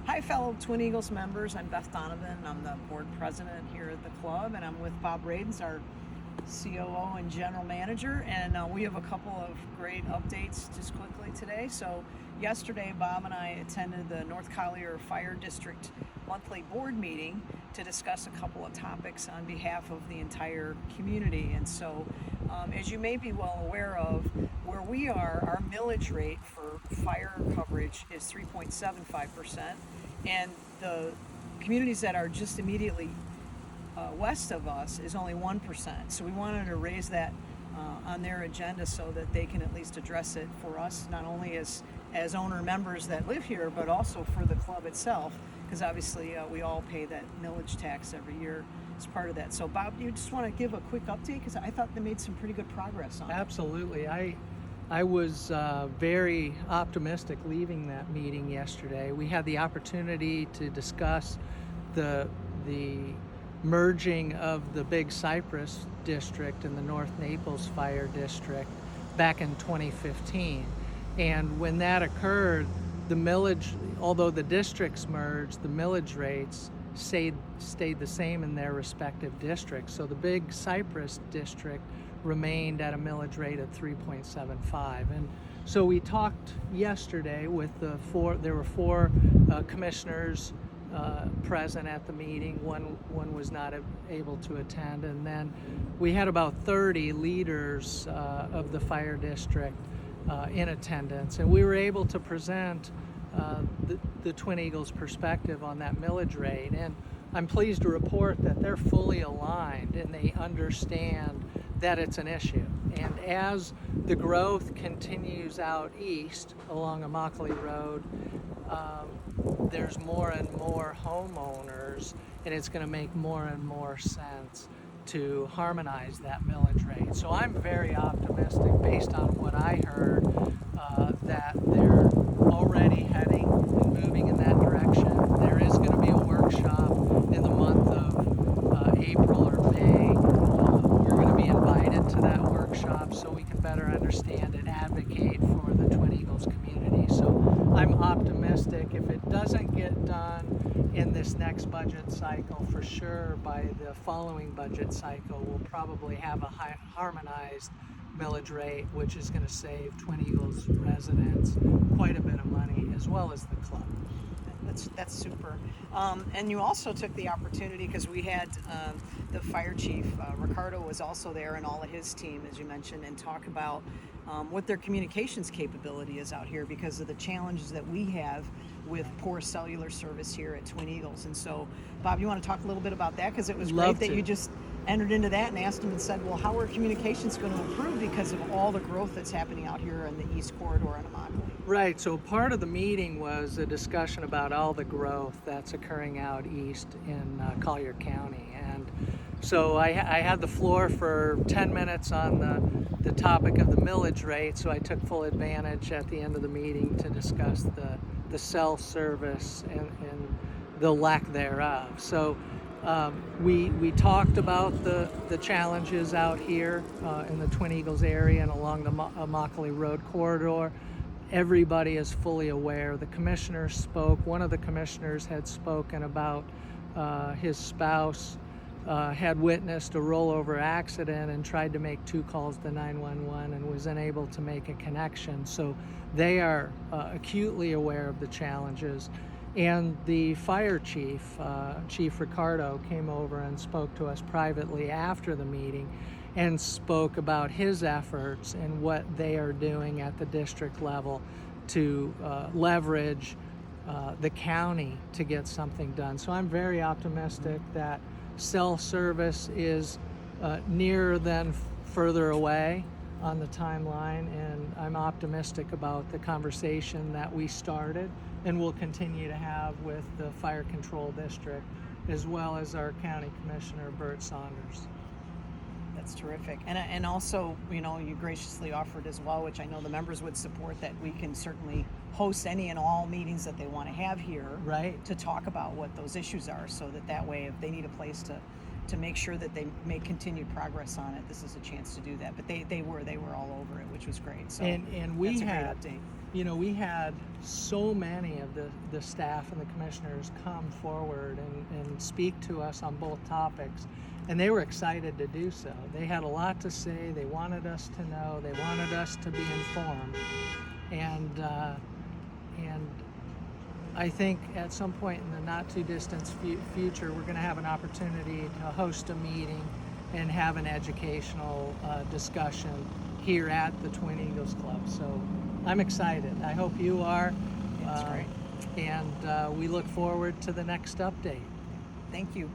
Hi, fellow Twin Eagles members. I'm Beth Donovan. I'm the board president here at the club, and I'm with Bob Radens, our COO and general manager. And we have a couple of great updates just quickly today. So, yesterday, Bob and I attended the North Collier Fire District monthly board meeting to discuss a couple of topics on behalf of the entire community. And so, as you may be well aware of, where we are, our millage rate for fire coverage is 3.75%, and the communities that are just immediately west of us is only 1%. So we wanted to raise that on their agenda so that they can at least address it for us, not only as owner members that live here, but also for the club itself, because obviously we all pay that millage tax every year as part of that. So Bob, you just want to give a quick update, because I thought they made some pretty good progress on it. Absolutely. I was very optimistic leaving that meeting yesterday. We had the opportunity to discuss the merging of the Big Cypress district and the North Naples Fire District back in 2015. And when that occurred, the millage, although the districts merged, the millage rates stayed the same in their respective districts. So the Big Cypress district remained at a millage rate of 3.75. And so we talked yesterday with there were four commissioners present at the meeting. One was not able to attend, and then we had about 30 leaders of the fire district in attendance, and we were able to present the Twin Eagles perspective on that millage rate. And I'm pleased to report that they're fully aligned and they understand that it's an issue. And as the growth continues out east along Immokalee Road, there's more and more homeowners, and it's going to make more and more sense to harmonize that millage rate. So I'm very optimistic based on what I heard that they're already heading and moving in that direction. There is going to be a workshop in the month of April or May. We're going to be invited to that workshop so we can better understand and advocate for the Twin Eagles community. So I'm optimistic. If it doesn't get done in this next budget cycle, for sure by the following budget cycle we'll probably have a harmonized millage rate, which is going to save Twin Eagles residents quite a bit of money, as well as the club. That's super. And you also took the opportunity, because we had the fire chief, Ricardo, was also there, and all of his team, as you mentioned, and talk about what their communications capability is out here because of the challenges that we have with poor cellular service here at Twin Eagles. And so, Bob, you want to talk a little bit about that? Because it was great that you just entered into that and asked him and said, well, how are communications going to improve because of all the growth that's happening out here in the East Corridor in Immokalee? Right, so part of the meeting was a discussion about all the growth that's occurring out east in Collier County. And so I had the floor for 10 minutes on the topic of the millage rate, so I took full advantage at the end of the meeting to discuss the cell service and the lack thereof. So we talked about the challenges out here in the Twin Eagles area and along the Immokalee Road corridor. Everybody is fully aware. The commissioners spoke. One of the commissioners had spoken about his spouse had witnessed a rollover accident and tried to make 2 calls to 911 and was unable to make a connection. So they are acutely aware of the challenges. And the fire chief, Chief Ricardo, came over and spoke to us privately after the meeting and spoke about his efforts and what they are doing at the district level to leverage the county to get something done. So I'm very optimistic that cell service is nearer than further away on the timeline, and I'm optimistic about the conversation that we started and will continue to have with the Fire Control District, as well as our County Commissioner, Bert Saunders. That's terrific. And also, you graciously offered as well, which I know the members would support, that we can certainly host any and all meetings that they want to have here, right, to talk about what those issues are, so that way if they need a place to make sure that they make continued progress on it, this is a chance to do that. But they were all over it, which was great. So and we that's a had great update. you know, we had so many of the staff and the commissioners come forward and speak to us on both topics, and they were excited to do so. They had a lot to say. They wanted us to know. They wanted us to be informed, and I think at some point in the not too distant future, we're going to have an opportunity to host a meeting and have an educational discussion here at the Twin Eagles Club. So I'm excited. I hope you are. That's great. And we look forward to the next update. Thank you.